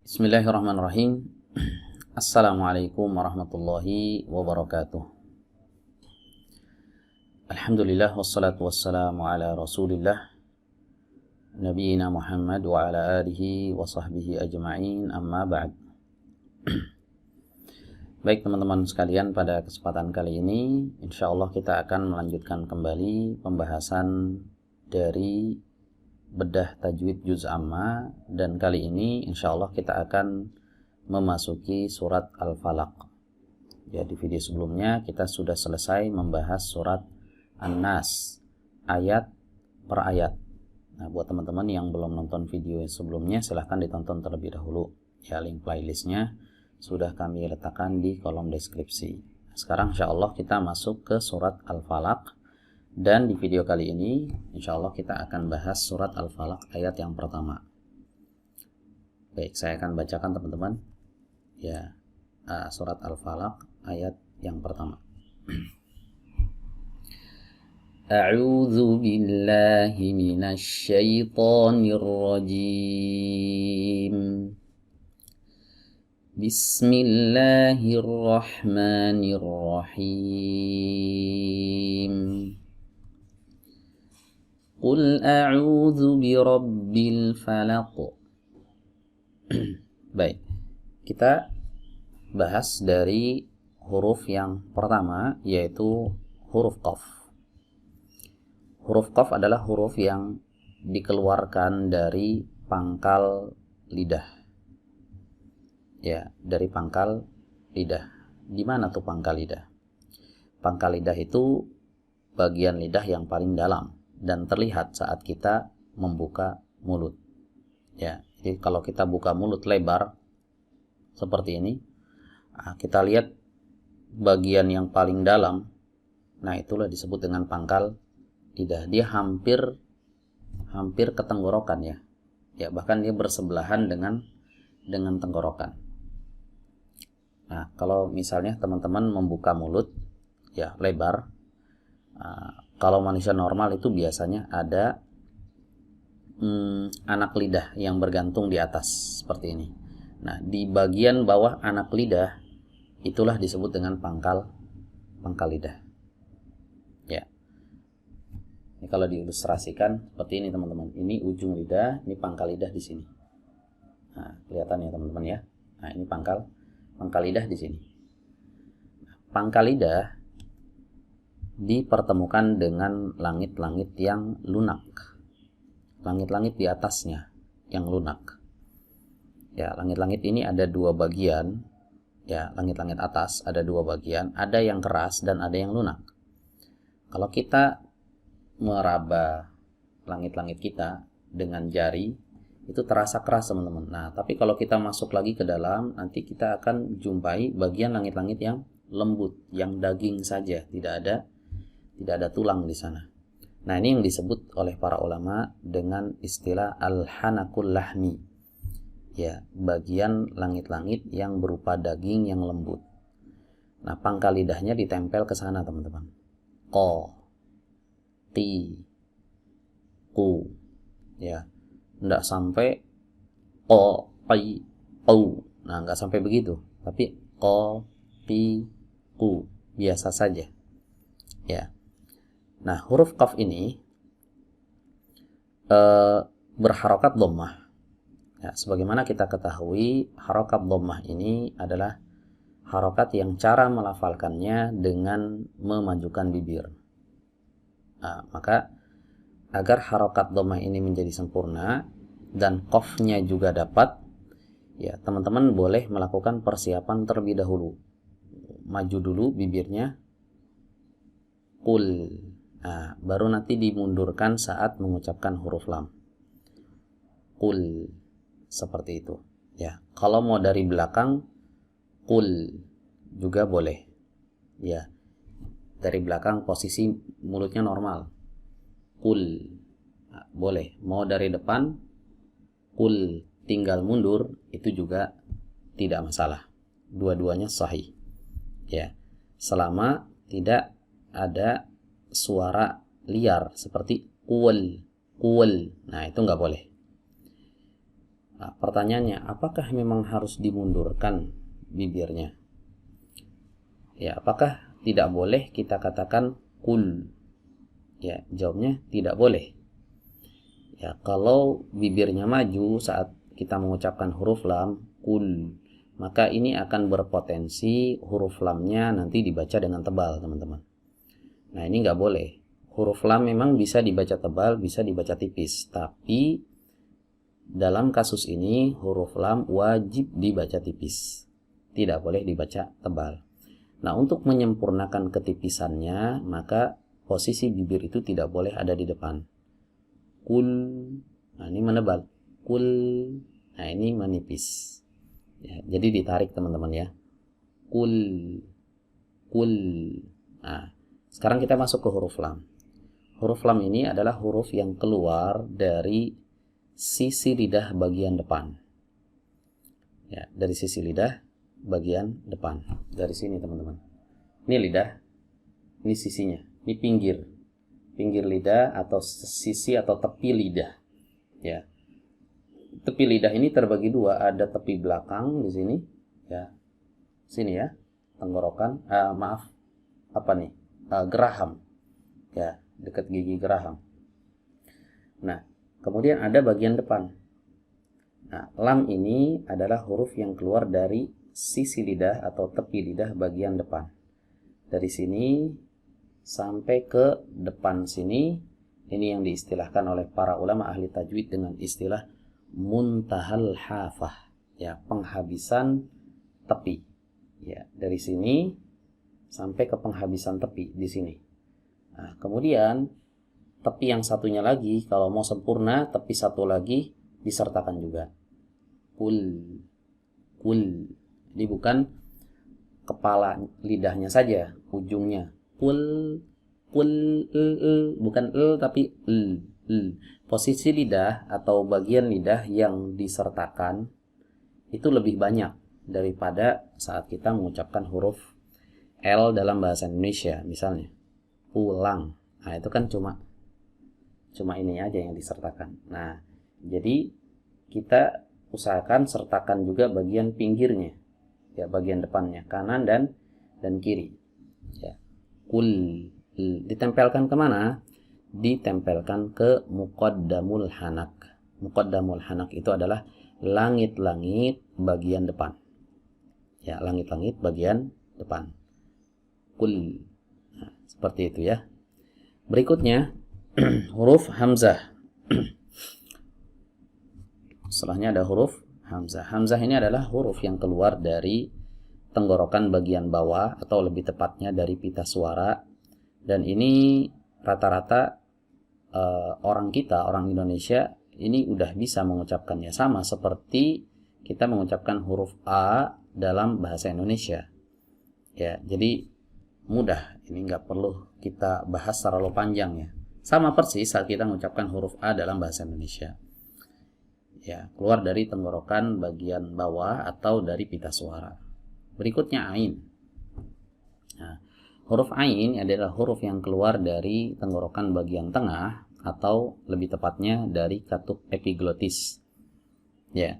Bismillahirrahmanirrahim. Assalamualaikum warahmatullahi wabarakatuh. Alhamdulillah wassalatu wassalamu ala Rasulillah Nabiyyina Muhammad wa ala alihi wa sahbihi ajma'in, amma ba'd. Baik teman-teman sekalian, pada kesempatan kali ini insyaallah kita akan melanjutkan kembali pembahasan dari bedah tajwid juz amma, dan kali ini insyaallah kita akan memasuki surat Al-Falaq. Ya, di video sebelumnya kita sudah selesai membahas surat An-Nas ayat per ayat. Nah, buat teman-teman yang belum nonton video sebelumnya silahkan ditonton terlebih dahulu. Ya, link playlistnya sudah kami letakkan di kolom deskripsi. Sekarang insyaallah kita masuk ke surat Al-Falaq. Dan di video kali ini insyaallah kita akan bahas surat Al-Falaq ayat yang pertama. Baik, saya akan bacakan teman-teman. Ya, surat Al-Falaq ayat yang pertama. A'udzu billahi minasy syaithanir rajim. Bismillahirrahmanirrahim. Qul a'udzu birabbil falaq. Baik, kita bahas dari huruf yang pertama, yaitu huruf qaf. Huruf qaf adalah huruf yang dikeluarkan dari pangkal lidah. Ya, dari pangkal lidah. Di mana tuh pangkal lidah? Pangkal lidah itu bagian lidah yang paling dalam dan terlihat saat kita membuka mulut. Ya, jadi kalau kita buka mulut lebar seperti ini, kita lihat bagian yang paling dalam. Nah, itulah disebut dengan pangkal lidah. Dia hampir ke tenggorokan ya. Ya, bahkan dia bersebelahan dengan tenggorokan. Nah, kalau misalnya teman-teman membuka mulut ya lebar, kalau manusia normal itu biasanya ada anak lidah yang bergantung di atas seperti ini. Nah, di bagian bawah anak lidah itulah disebut dengan pangkal lidah. Ya. Ini kalau diilustrasikan seperti ini teman-teman. Ini ujung lidah, ini pangkal lidah di sini. Nah, kelihatan ya teman-teman ya. Nah, ini pangkal lidah di sini. Pangkal lidah dipertemukan dengan langit-langit yang lunak. Langit-langit di atasnya yang lunak. Ya, langit-langit ini ada dua bagian. Ya, langit-langit atas ada dua bagian, ada yang keras dan ada yang lunak. Kalau kita meraba langit-langit kita dengan jari, itu terasa keras teman-teman. Nah, tapi kalau kita masuk lagi ke dalam, nanti kita akan jumpai bagian langit-langit yang lembut, yang daging saja, tidak ada tulang di sana. Nah, ini yang disebut oleh para ulama dengan istilah al-hanakul lahmi. Ya, bagian langit-langit yang berupa daging yang lembut. Nah, pangkal lidahnya ditempel ke sana, teman-teman. Ko, ti, ku. Ya, enggak sampai ko, pi, ku. Nah, enggak sampai begitu. Tapi ko, pi, ku. Biasa saja. Ya. Nah, huruf qaf ini berharokat dhammah. Ya, sebagaimana kita ketahui, harokat dhammah ini adalah harokat yang cara melafalkannya dengan memajukan bibir. Nah, maka agar harokat dhammah ini menjadi sempurna dan qafnya juga dapat, ya teman-teman boleh melakukan persiapan terlebih dahulu. Maju dulu bibirnya, qul. Nah, baru nanti dimundurkan saat mengucapkan huruf lam. Qul, seperti itu. Ya, kalau mau dari belakang, qul juga boleh. Ya, dari belakang posisi mulutnya normal. Qul, nah, boleh. Mau dari depan, qul tinggal mundur, itu juga tidak masalah. Dua-duanya sahih. Ya, selama tidak ada suara liar seperti kuwel. Nah, itu nggak boleh. Nah, pertanyaannya, apakah memang harus dimundurkan bibirnya? Ya, apakah tidak boleh kita katakan kul? Ya, jawabnya tidak boleh. Ya, kalau bibirnya maju saat kita mengucapkan huruf lam, kul, maka ini akan berpotensi huruf lamnya nanti dibaca dengan tebal, teman-teman. Nah, ini nggak boleh. Huruf lam memang bisa dibaca tebal, bisa dibaca tipis, tapi dalam kasus ini huruf lam wajib dibaca tipis, tidak boleh dibaca tebal. Nah, untuk menyempurnakan ketipisannya, maka posisi bibir itu tidak boleh ada di depan. Kul, nah ini menebal. Kul, nah ini menipis. Ya, jadi ditarik teman-teman ya. Kul, kul. Nah, sekarang kita masuk ke huruf lam. Huruf lam ini adalah huruf yang keluar dari sisi lidah bagian depan. Ya, dari sisi lidah bagian depan. Dari sini teman-teman. Ini lidah, ini sisinya, ini pinggir lidah atau sisi atau tepi lidah. Ya, tepi lidah ini terbagi dua, ada tepi belakang di sini, ya, sini ya, tenggorokan, geraham, ya, dekat gigi geraham. Nah, kemudian ada bagian depan. Nah, lam ini adalah huruf yang keluar dari sisi lidah atau tepi lidah bagian depan. Dari sini sampai ke depan sini, ini yang diistilahkan oleh para ulama ahli tajwid dengan istilah muntahal hafah, ya, penghabisan tepi. Ya, dari sini sampai ke penghabisan tepi di sini. Nah, kemudian tepi yang satunya lagi, kalau mau sempurna, tepi satu lagi disertakan juga. Kul, kul. Jadi bukan kepala lidahnya saja, ujungnya. Kul, kul, bukan tapi posisi lidah atau bagian lidah yang disertakan itu lebih banyak daripada saat kita mengucapkan huruf L dalam bahasa Indonesia, misalnya pulang. Nah, itu kan cuma ini aja yang disertakan. Nah, jadi kita usahakan sertakan juga bagian pinggirnya, ya, bagian depannya, kanan dan kiri. Ya. Kul, ditempelkan kemana? Ditempelkan ke muqaddamul hanak. Muqaddamul hanak itu adalah langit-langit bagian depan. Ya, langit-langit bagian depan. Kul. Nah, seperti itu ya. Berikutnya huruf hamzah. Setelahnya ada huruf hamzah. Hamzah ini adalah huruf yang keluar dari tenggorokan bagian bawah atau lebih tepatnya dari pita suara, dan ini rata-rata orang Indonesia ini udah bisa mengucapkannya, sama seperti kita mengucapkan huruf A dalam bahasa Indonesia. Ya, jadi mudah, ini nggak perlu kita bahas terlalu panjang ya. Sama persis saat kita mengucapkan huruf A dalam bahasa Indonesia. Ya, keluar dari tenggorokan bagian bawah atau dari pita suara. Berikutnya ain. Nah, huruf ain adalah huruf yang keluar dari tenggorokan bagian tengah atau lebih tepatnya dari katup epiglotis. Ya,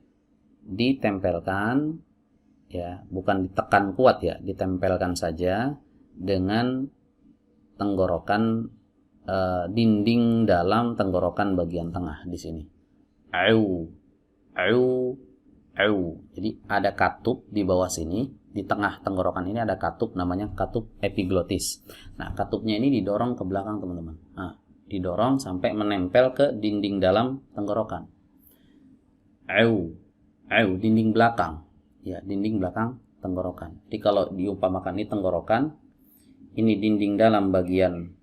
ditempelkan, ya, bukan ditekan kuat ya, ditempelkan saja dengan tenggorokan dinding dalam tenggorokan bagian tengah di sini. Au, au, au. Jadi ada katup di bawah sini, di tengah tenggorokan ini ada katup, namanya katup epiglotis. Nah, katupnya ini didorong ke belakang teman-teman. Nah, didorong sampai menempel ke dinding dalam tenggorokan. Au, au, dinding belakang. Ya, dinding belakang tenggorokan. Jadi kalau diumpamakan ini tenggorokan, ini dinding dalam bagian,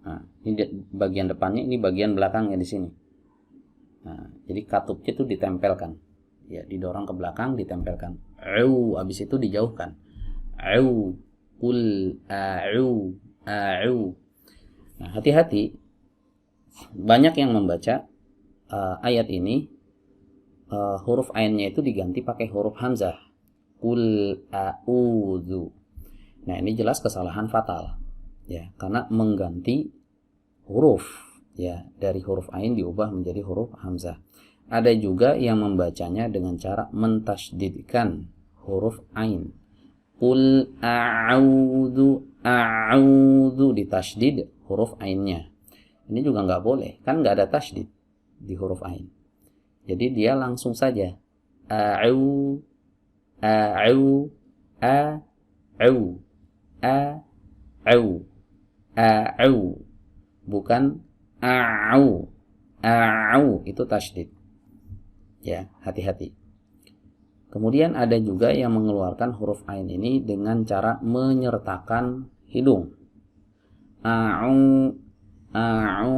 nah, ini bagian depannya, ini bagian belakangnya di sini. Nah, jadi katupnya itu ditempelkan, ya, didorong ke belakang, ditempelkan. Au, habis itu dijauhkan. Au, kul, au, au. Nah, hati-hati, banyak yang membaca ayat ini, huruf ainnya itu diganti pakai huruf hamzah. Kul a'udzu. Nah, ini jelas kesalahan fatal, ya, karena mengganti huruf, ya, dari huruf ain diubah menjadi huruf hamzah. Ada juga yang membacanya dengan cara mentasydidkan huruf ain. Qul a'udzu ditasydid huruf ainnya. Ini juga nggak boleh, kan nggak ada tasydid di huruf ain. Jadi dia langsung saja a'u a'u a'u a'u a'u, bukan a'u a'u, itu tasydid. Ya, hati-hati. Kemudian ada juga yang mengeluarkan huruf ain ini dengan cara menyertakan hidung. A'u a'u.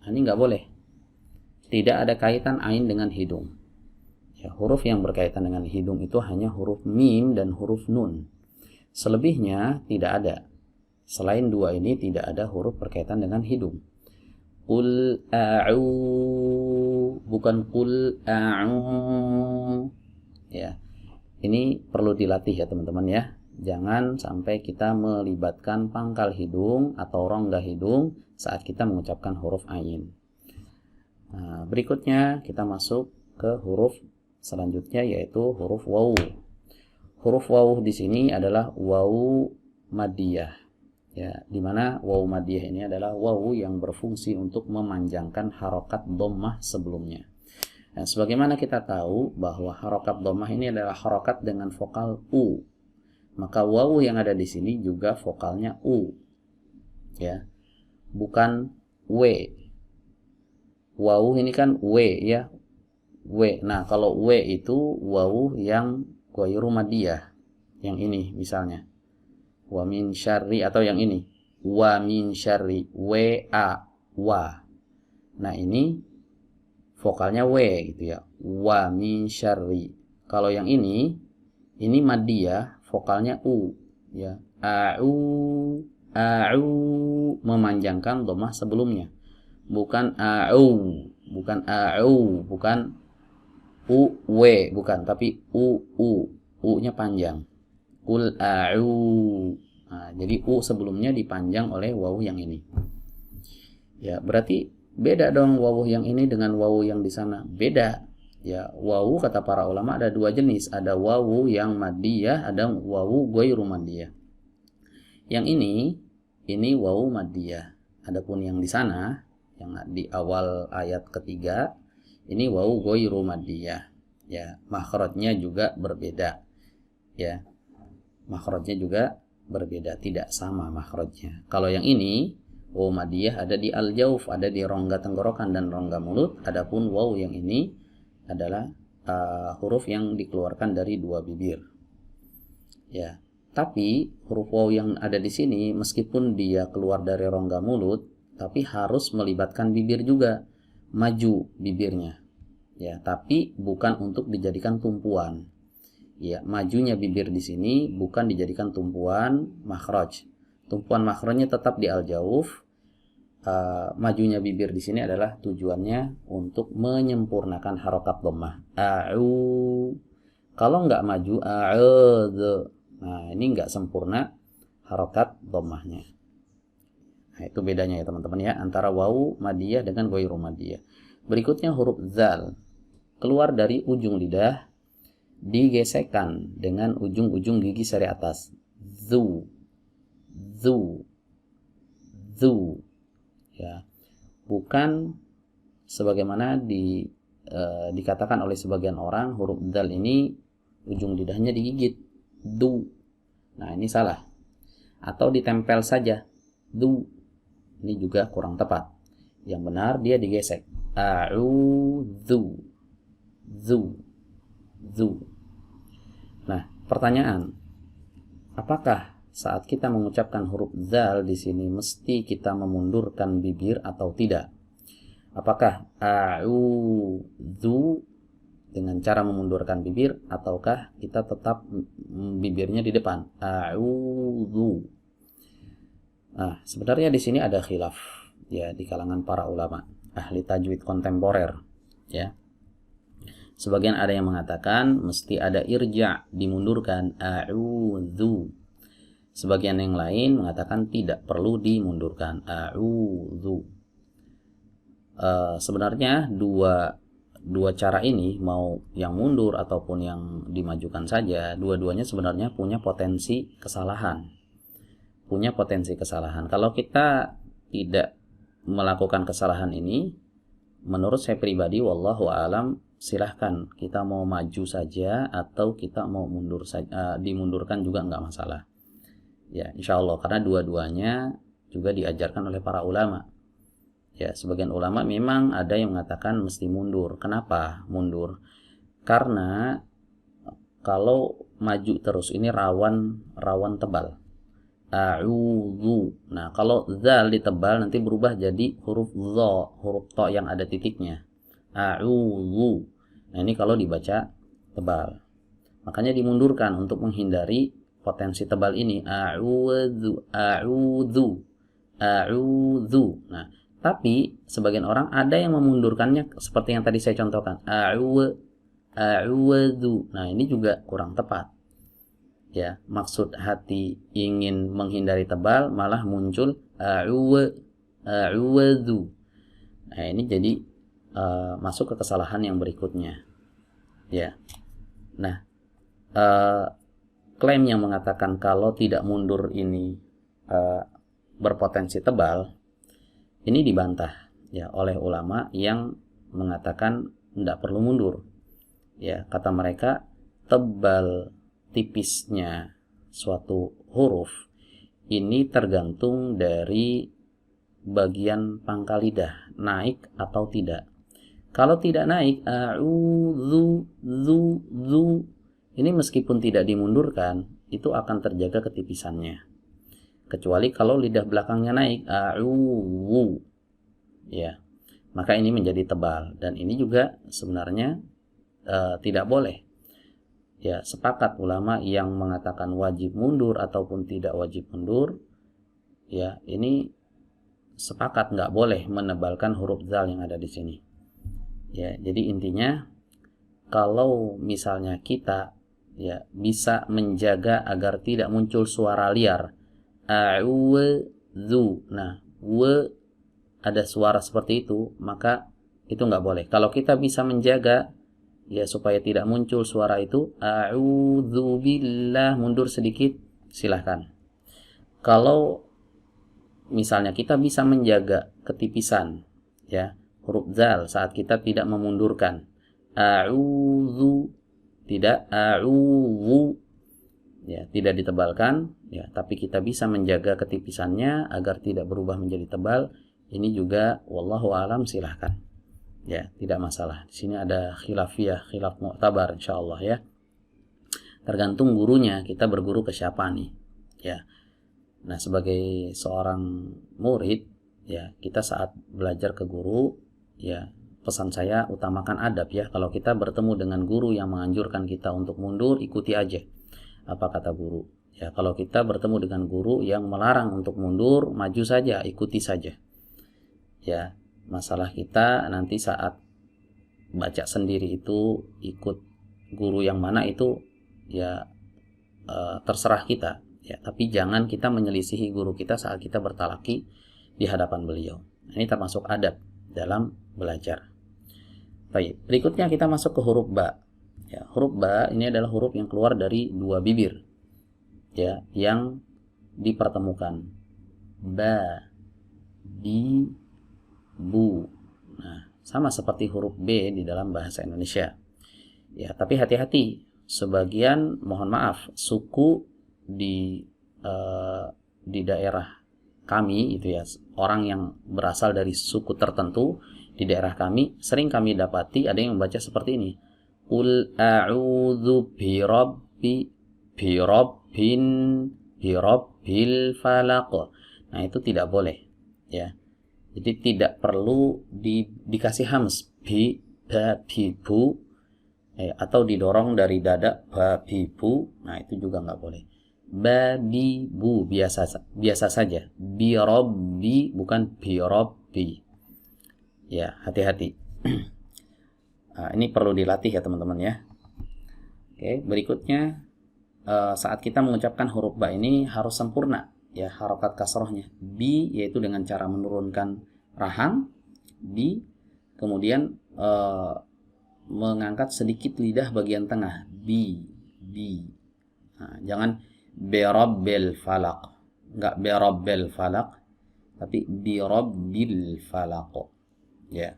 Ini nggak boleh. Tidak ada kaitan ain dengan hidung. Ya, huruf yang berkaitan dengan hidung itu hanya huruf mim dan huruf nun. Selebihnya tidak ada. Selain dua ini tidak ada huruf berkaitan dengan hidung. Qul a'u, bukan qul a'u. Ya. Ini perlu dilatih ya teman-teman ya. Jangan sampai kita melibatkan pangkal hidung atau rongga hidung saat kita mengucapkan huruf ain. Nah, berikutnya kita masuk ke huruf selanjutnya, yaitu huruf wawu. Huruf wawu di sini adalah wawu madiyah. Ya, dimana wawu madiyah ini adalah wawu yang berfungsi untuk memanjangkan harokat dhammah sebelumnya. Nah, sebagaimana kita tahu bahwa harokat dhammah ini adalah harokat dengan vokal u, maka wawu yang ada di sini juga vokalnya u, ya, bukan w. Wawu ini kan w ya, w. Nah, kalau w itu wawu yang ghairu madiyah, yang ini misalnya. Wa min syarri, atau yang ini wa min syarri, wa. Nah, ini vokalnya w gitu ya, wa min syarri. Kalau yang ini madiyah, vokalnya u ya, a'u memanjangkan dhammah sebelumnya, bukan bukan w, bukan, tapi u-nya panjang. Qul a'u. Nah, jadi u sebelumnya dipanjang oleh wawu yang ini. Ya, berarti beda dong wawu yang ini dengan wawu yang di sana. Beda. Ya, wawu kata para ulama ada dua jenis. Ada wawu yang madiyah, ada wawu ghairu madiyah. Yang ini wawu madiyah. Adapun yang di sana, yang di awal ayat ketiga, ini wawu ghairu madiyah. Ya, makhrajnya juga berbeda. Ya. Makhrajnya juga berbeda, tidak sama makhrajnya. Kalau yang ini wawu madiyah ada di al-jauf, ada di rongga tenggorokan dan rongga mulut. Adapun wawu yang ini adalah huruf yang dikeluarkan dari dua bibir. Ya, tapi huruf wawu yang ada di sini meskipun dia keluar dari rongga mulut, tapi harus melibatkan bibir juga, maju bibirnya. Ya, tapi bukan untuk dijadikan tumpuan. Ya, majunya bibir di sini bukan dijadikan tumpuan makhraj. Tumpuan makhrajnya tetap di al-jauf. Majunya bibir di sini adalah tujuannya untuk menyempurnakan harokat dhammah. A'u. Kalau nggak maju a'udzu. Nah, ini nggak sempurna harokat dhammahnya. Nah, itu bedanya ya teman-teman ya, antara wawu madiyah dengan ghairu madiyah. Berikutnya huruf zal. Keluar dari ujung lidah, digesekkan dengan ujung-ujung gigi seri atas. Zu. Ya. Bukan sebagaimana dikatakan oleh sebagian orang, huruf dal ini ujung lidahnya digigit. Du. Nah, ini salah. Atau ditempel saja. Du. Ini juga kurang tepat. Yang benar dia digesek. A'udzu. Zu. Nah, pertanyaan, apakah saat kita mengucapkan huruf zal di sini mesti kita memundurkan bibir atau tidak? Apakah a'udzu dengan cara memundurkan bibir, ataukah kita tetap bibirnya di depan? A'udzu. Nah, sebenarnya di sini ada khilaf ya di kalangan para ulama ahli tajwid kontemporer ya. Sebagian ada yang mengatakan mesti ada irja, dimundurkan, a'udzu. Sebagian yang lain mengatakan tidak perlu dimundurkan, a'udzu. Sebenarnya dua dua cara ini, mau yang mundur ataupun yang dimajukan saja, dua-duanya sebenarnya punya potensi kesalahan. Kalau kita tidak melakukan kesalahan ini, menurut saya pribadi, wallahu alam, silahkan kita mau maju saja atau kita mau mundur saja, dimundurkan juga nggak masalah. Ya, insya Allah, karena dua-duanya juga diajarkan oleh para ulama. Ya, sebagian ulama memang ada yang mengatakan mesti mundur. Kenapa mundur? Karena kalau maju terus ini rawan tebal. A'udzu. Nah, kalau zal ditebal nanti berubah jadi huruf dha, huruf ta yang ada titiknya. A'udzu. Nah, ini kalau dibaca tebal. Makanya dimundurkan untuk menghindari potensi tebal ini. A'udzu. Nah, tapi sebagian orang ada yang memundurkannya seperti yang tadi saya contohkan. A'udzu. Nah, ini juga kurang tepat. Ya, maksud hati ingin menghindari tebal malah muncul a'udzu. Nah, ini jadi masuk ke kesalahan yang berikutnya. Ya. Nah, klaim yang mengatakan kalau tidak mundur ini berpotensi tebal, ini dibantah ya oleh ulama yang mengatakan tidak perlu mundur. Ya, kata mereka tebal tipisnya suatu huruf ini tergantung dari bagian pangkal lidah naik atau tidak. Kalau tidak naik, a'udzu, ini meskipun tidak dimundurkan, itu akan terjaga ketipisannya. Kecuali kalau lidah belakangnya naik, a'udzu, ya, maka ini menjadi tebal. Dan ini juga sebenarnya tidak boleh. Ya, sepakat ulama yang mengatakan wajib mundur ataupun tidak wajib mundur, ya, ini sepakat nggak boleh menebalkan huruf zal yang ada di sini. Ya, jadi intinya kalau misalnya kita ya bisa menjaga agar tidak muncul suara liar, a'udzu, nah, ada suara seperti itu, maka itu nggak boleh. Kalau kita bisa menjaga ya supaya tidak muncul suara itu, a'udzubillah, mundur sedikit, silahkan. Kalau misalnya kita bisa menjaga ketipisan ya huruf zal saat kita tidak memundurkan, a'udzu, tidak a'udzu, ya, tidak ditebalkan, ya, tapi kita bisa menjaga ketipisannya agar tidak berubah menjadi tebal, ini juga wallahu alam, silahkan. Ya, tidak masalah. Di sini ada khilaf mu'tabar insyaallah ya. Tergantung gurunya, kita berguru ke siapa nih. Ya. Nah, sebagai seorang murid, ya, kita saat belajar ke guru, ya, pesan saya utamakan adab ya. Kalau kita bertemu dengan guru yang menganjurkan kita untuk mundur, ikuti aja apa kata guru. Ya, kalau kita bertemu dengan guru yang melarang untuk mundur, maju saja, ikuti saja. Ya. Masalah kita nanti saat baca sendiri itu ikut guru yang mana itu ya terserah kita ya, tapi jangan kita menyelisihi guru kita saat kita bertalaki di hadapan beliau. Ini termasuk adab dalam belajar. Baik, berikutnya kita masuk ke huruf ba. Ya, huruf ba ini adalah huruf yang keluar dari dua bibir ya yang dipertemukan. Ba, bi, bu. Nah, sama seperti huruf B di dalam bahasa Indonesia. Ya, tapi hati-hati. Sebagian, mohon maaf, suku di daerah kami itu ya, orang yang berasal dari suku tertentu di daerah kami, sering kami dapati ada yang membaca seperti ini. Qul a'udzu birabbil falaq. Nah, itu tidak boleh ya. Jadi tidak perlu dikasih hams bi, ba, bi, bu, atau didorong dari dada ba, bi, bu. Nah, itu juga nggak boleh. Ba, bi, bu, biasa saja. Bi, robbi, bukan bi, robbi. Ya, hati-hati. Nah, ini perlu dilatih ya teman-teman ya. Oke, berikutnya saat kita mengucapkan huruf ba ini harus sempurna. Ya, harokat kasrohnya bi, yaitu dengan cara menurunkan rahang bi, kemudian mengangkat sedikit lidah bagian tengah. Bi. Nah, jangan birabbil falaq. Enggak birabbil falaq, tapi birabbil falaq. Ya.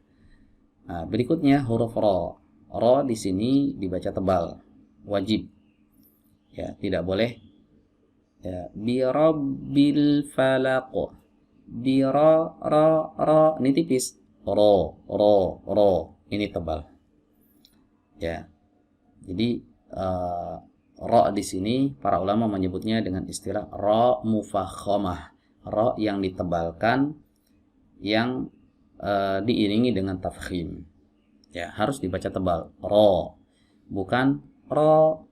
Nah, berikutnya huruf ra. Ra di sini dibaca tebal. Wajib. Ya, tidak boleh. Ya, birabbil falaq. Ra. Ini tipis. Ra. Ini tebal. Ya. Jadi ra di sini para ulama menyebutnya dengan istilah ra mufakhamah. Ra yang ditebalkan, yang diiringi dengan tafkhim. Ya, harus dibaca tebal. Ra. Bukan ra.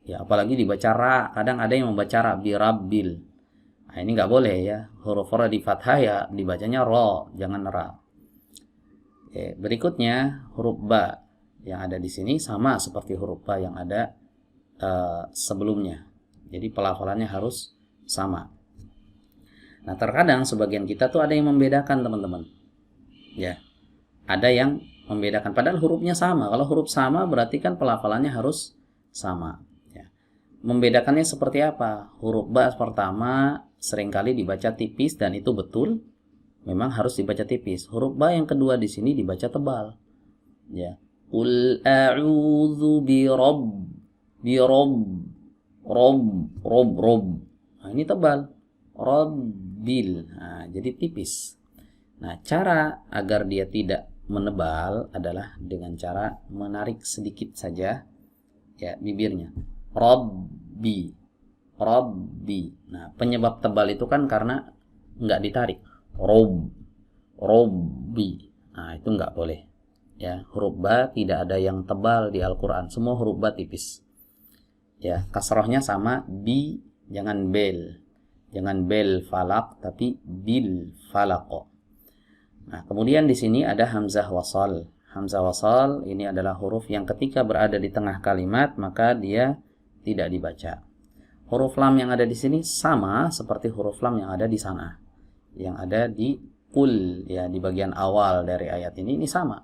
Ya, apalagi dibaca ra. Kadang ada yang membaca ra birabbil. Nah, ini nggak boleh ya. Huruf ra di fathah ya dibacanya ra, jangan ra. Oke, berikutnya huruf ba yang ada di sini sama seperti huruf ba yang ada sebelumnya. Jadi pelafalannya harus sama. Nah, terkadang sebagian kita tuh ada yang membedakan, teman-teman. Ya. Ada yang membedakan padahal hurufnya sama. Kalau huruf sama berarti kan pelafalannya harus sama, ya. Membedakannya seperti apa? Huruf ba pertama seringkali dibaca tipis dan itu betul. Memang harus dibaca tipis. Huruf ba yang kedua di sini dibaca tebal. Ya. Qul a'udzu rob. Nah, ini tebal. Rabbil. Nah, jadi tipis. Nah, cara agar dia tidak menebal adalah dengan cara menarik sedikit saja ya bibirnya. Rabbi. Nah, penyebab tebal itu kan karena nggak ditarik. Robbi. Nah, itu nggak boleh. Ya, huruf ba tidak ada yang tebal di Al-Qur'an. Semua huruf ba tipis. Ya, kasrohnya sama bi, jangan bel. Jangan bel falak tapi bil falaq. Nah, kemudian di sini ada hamzah wasal. Hamzah wasal ini adalah huruf yang ketika berada di tengah kalimat maka dia tidak dibaca. Huruf lam yang ada di sini sama seperti huruf lam yang ada di sana. Yang ada di qul ya, di bagian awal dari ayat ini sama.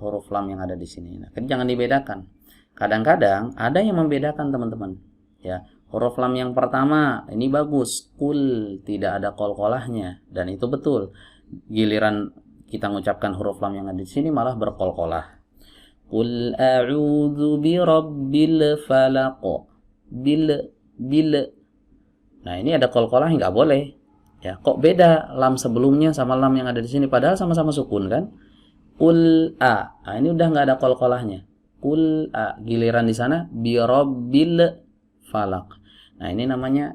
Huruf lam yang ada di sini. Nah, jangan dibedakan. Kadang-kadang ada yang membedakan, teman-teman. Ya, huruf lam yang pertama ini bagus, qul, tidak ada qalqalahnya dan itu betul. Giliran kita mengucapkan huruf lam yang ada di sini malah berqalqalah. Qul a'udzu birabbil falaq. Bil. Nah, ini ada qalqalah nggak boleh. Ya, kok beda lam sebelumnya sama lam yang ada di sini padahal sama-sama sukun kan? Qul a. Nah, ini udah nggak ada qalqalahnya. Qul a. Giliran di sana birabbil falaq. Nah, ini namanya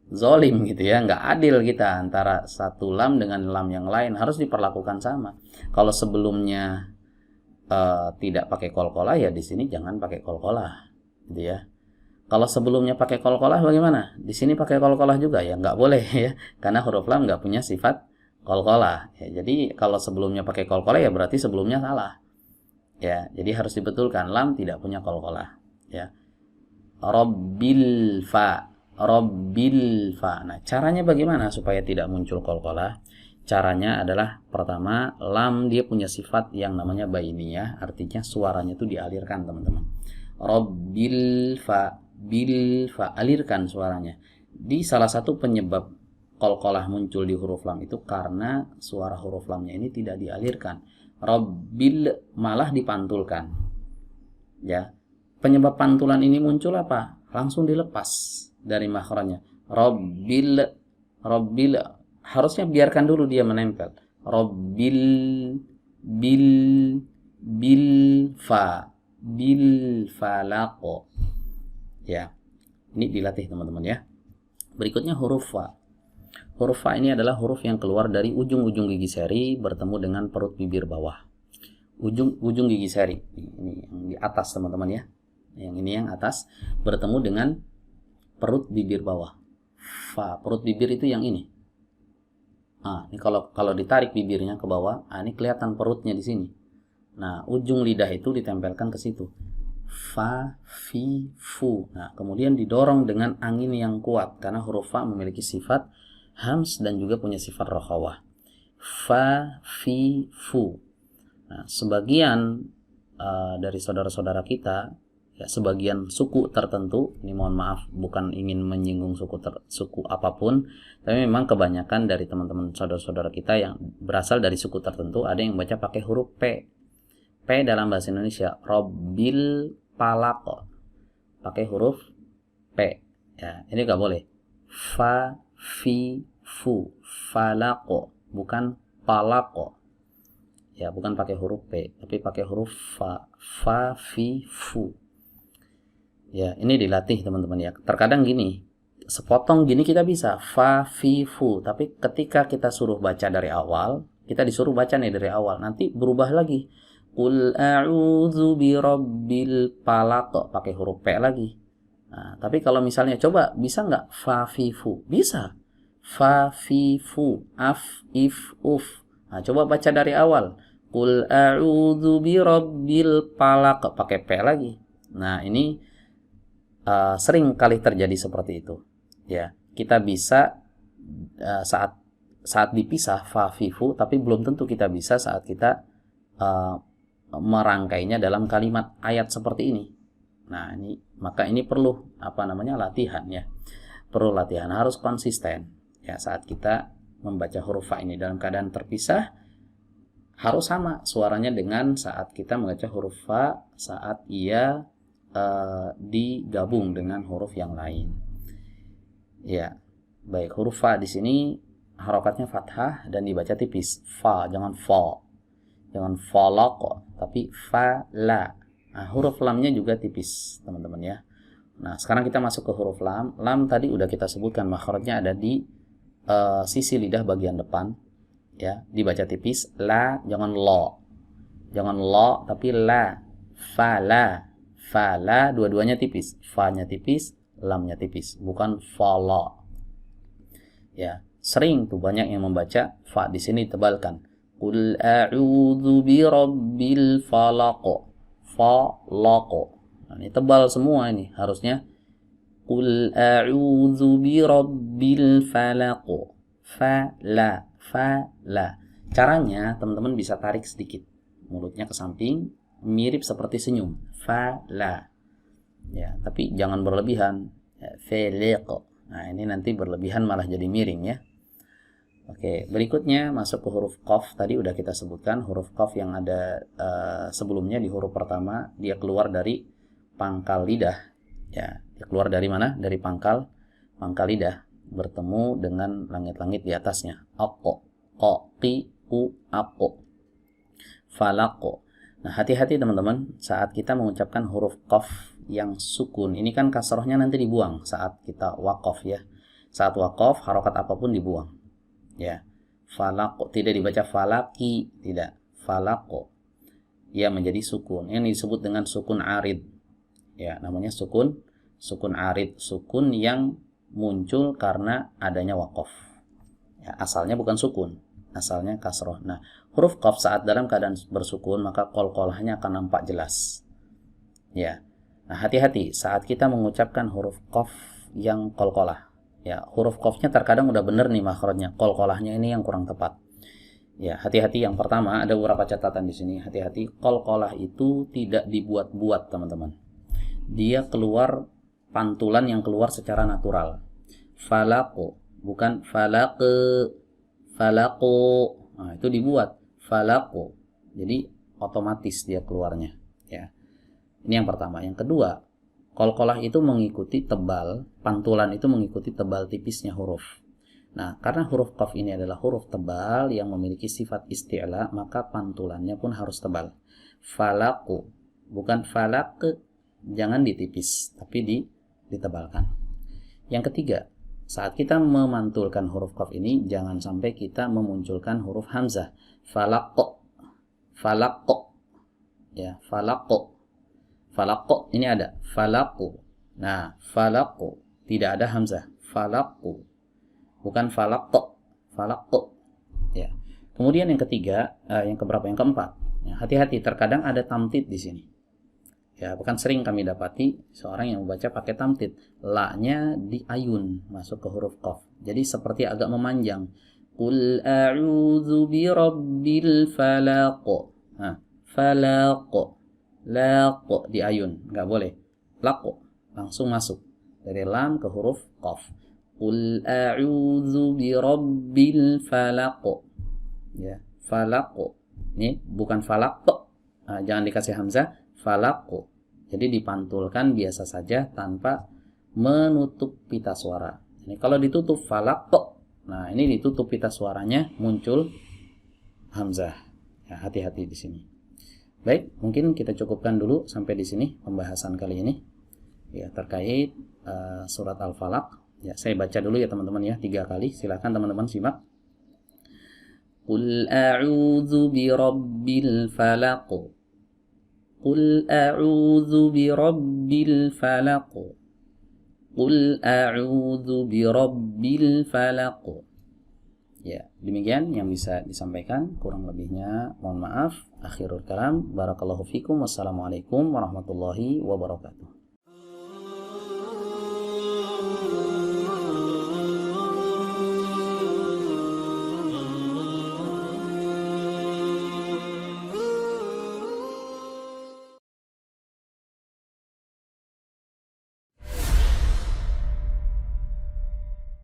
zolim gitu ya, nggak adil kita antara satu lam dengan lam yang lain, harus diperlakukan sama. Kalau sebelumnya tidak pakai qalqalah ya di sini jangan pakai qalqalah gitu ya. Kalau sebelumnya pakai qalqalah bagaimana? Di sini pakai qalqalah juga ya, nggak boleh ya, karena huruf lam nggak punya sifat qalqalah ya. Jadi kalau sebelumnya pakai qalqalah ya berarti sebelumnya salah ya. Jadi harus dibetulkan, lam tidak punya qalqalah ya. Rabbil fa. Nah, caranya bagaimana supaya tidak muncul qalqalah? Caranya adalah pertama, lam dia punya sifat yang namanya bainiyah, artinya suaranya itu dialirkan, teman-teman. Rabbil fa, bil fa, alirkan suaranya. Di salah satu penyebab qalqalah muncul di huruf lam itu karena suara huruf lamnya ini tidak dialirkan. Rabbil malah dipantulkan. Ya. Penyebab pantulan ini muncul apa? Langsung dilepas dari makhrajnya. Rabbil harusnya biarkan dulu dia menempel. Rabbil bil fa bil falaq. Ya. Ini dilatih teman-teman ya. Berikutnya huruf fa. Huruf fa ini adalah huruf yang keluar dari ujung-ujung gigi seri bertemu dengan perut bibir bawah. Ujung gigi seri. Ini yang di atas teman-teman ya. Yang ini yang atas bertemu dengan perut bibir bawah. Fa, perut bibir itu yang ini. Nah, ini kalau ditarik bibirnya ke bawah, ini kelihatan perutnya di sini. Nah, ujung lidah itu ditempelkan ke situ. Fa, fi, fu. Nah, kemudian didorong dengan angin yang kuat karena huruf fa memiliki sifat hams dan juga punya sifat rakhawah. Fa, fi, fu. Nah, sebagian dari saudara-saudara kita, ya sebagian suku tertentu, ini mohon maaf bukan ingin menyinggung suku apapun, tapi memang kebanyakan dari teman-teman saudara-saudara kita yang berasal dari suku tertentu ada yang baca pakai huruf P. P dalam bahasa Indonesia Robbil Falaq, pakai huruf P. Ya, ini nggak boleh. Fa, fi, fu, falaqo, bukan palaqo. Ya, bukan pakai huruf P, tapi pakai huruf fa, fa, fi, fu. Ya, ini dilatih teman-teman ya. Terkadang gini, sepotong gini kita bisa fa, fi, fu, tapi ketika kita suruh baca dari awal, kita disuruh baca nih dari awal, nanti berubah lagi. Qul a'udzu birabbil falaq, pakai huruf P lagi. Nah, tapi kalau misalnya coba bisa nggak fa, fi, fu? Bisa. Fa, fi, fu, af, if, uf. Nah, coba baca dari awal. Qul a'udzu birabbil falaq, pakai P lagi. Nah, ini sering kali terjadi seperti itu. Ya, kita bisa saat dipisah fa, fi, fu, tapi belum tentu kita bisa saat kita merangkainya dalam kalimat ayat seperti ini. Nah, maka ini perlu latihan ya. Perlu latihan, harus konsisten. Ya, saat kita membaca huruf fa ini dalam keadaan terpisah harus sama suaranya dengan saat kita membaca huruf fa saat ia digabung dengan huruf yang lain. Ya, baik, huruf fa di sini harokatnya fathah dan dibaca tipis. Fa, jangan fa. Jangan falaq, tapi fa, la. Nah, huruf lamnya juga tipis, teman-teman ya. Nah, sekarang kita masuk ke huruf lam. Lam tadi udah kita sebutkan makhrajnya ada di sisi lidah bagian depan. Ya, dibaca tipis. La, jangan lo. Jangan lo, tapi la. Fa, la. Fa, la, dua-duanya tipis. Fa-nya tipis, lamnya tipis. Bukan fala. Ya, sering tuh banyak yang membaca fa di sini ditebalkan. Qul a'udzu birabbil falaq. Falaq. Nah, ini tebal semua ini harusnya. Qul a'udzu birabbil falaq. Fa, la. Fa, la. Caranya teman-teman bisa tarik sedikit mulutnya ke samping, mirip seperti senyum. Fa, la. Ya, tapi jangan berlebihan. Faliq. Nah, ini nanti berlebihan malah jadi miring ya. Oke, berikutnya masuk ke huruf qaf. Tadi udah kita sebutkan huruf qaf yang ada sebelumnya di huruf pertama, dia keluar dari pangkal lidah. Ya, dia keluar dari mana? Dari pangkal lidah, bertemu dengan langit-langit di atasnya. Aqo, qa, qi, u, aqo. Falaqo. Nah, hati-hati teman-teman saat kita mengucapkan huruf qaf yang sukun. Ini kan kasrohnya nanti dibuang saat kita waqaf ya. Saat waqaf harokat apapun dibuang. Ya. Falaqo, tidak dibaca falaki, tidak. Falaqo. Ia menjadi sukun. Ini disebut dengan sukun arid. Ya, namanya sukun arid, sukun yang muncul karena adanya waqaf. Ya, asalnya bukan sukun, asalnya kasroh. Nah, huruf qaf saat dalam keadaan bersukun maka qalqalahnya akan nampak jelas. Ya. Nah, hati-hati saat kita mengucapkan huruf qaf yang qalqalah. Ya, huruf qafnya terkadang udah bener nih makhrajnya, qalqalahnya ini yang kurang tepat. Ya, hati-hati. Yang pertama ada beberapa catatan di sini. Hati-hati, qalqalah itu tidak dibuat-buat, teman-teman. Dia keluar pantulan yang keluar secara natural. Falaqo, bukan falaqe. Falaqo. Nah, itu dibuat. Falaqo. Jadi otomatis dia keluarnya, ya. Ini yang pertama. Yang kedua, qalqalah itu mengikuti tebal, pantulan itu mengikuti tebal tipisnya huruf. Nah, karena huruf qaf ini adalah huruf tebal yang memiliki sifat isti'la, maka pantulannya pun harus tebal. Falaqu, bukan falaq, jangan ditipis, tapi ditebalkan. Yang ketiga, saat kita memantulkan huruf qaf ini, jangan sampai kita memunculkan huruf hamzah. Falaqo, falaqo, ya, falaqo. Falaqo ini ada, falaqu. Nah, falaqu tidak ada hamzah. Falaqu, bukan falaqo, falaqu. Ya. Kemudian yang ketiga, yang keberapa? Yang keempat. Ya, hati-hati, terkadang ada tamtid di sini. Ya, bukan sering kami dapati seorang yang membaca pakai tamtid. La-nya diayun masuk ke huruf qaf. Jadi seperti agak memanjang. Qul a'udzu birabbil falaq. Nah, falaq. laq di ayun, nggak boleh. Laq langsung masuk dari lam ke huruf qaf. Qul a'udzu birabbil falaq. Ya, falaq. Ini bukan falaq. Nah, jangan dikasih hamzah, falaq. Jadi dipantulkan biasa saja tanpa menutup pita suara. Ini kalau ditutup falaq. Nah, ini ditutup pita suaranya muncul hamzah. Ya, hati-hati di sini. Baik, mungkin kita cukupkan dulu sampai di sini pembahasan kali ini. Ya, terkait surat Al-Falaq. Ya, saya baca dulu ya teman-teman ya 3 kali. Silakan teman-teman simak. Qul a'udzu birabbil falaq. Qul a'udzu birabbil falaq. Qul a'udzu birabbil falaq. Ya, demikian yang bisa disampaikan. Kurang lebihnya mohon maaf. Akhirul kalam. Barakallahu fikum. Wassalamualaikum warahmatullahi wabarakatuh.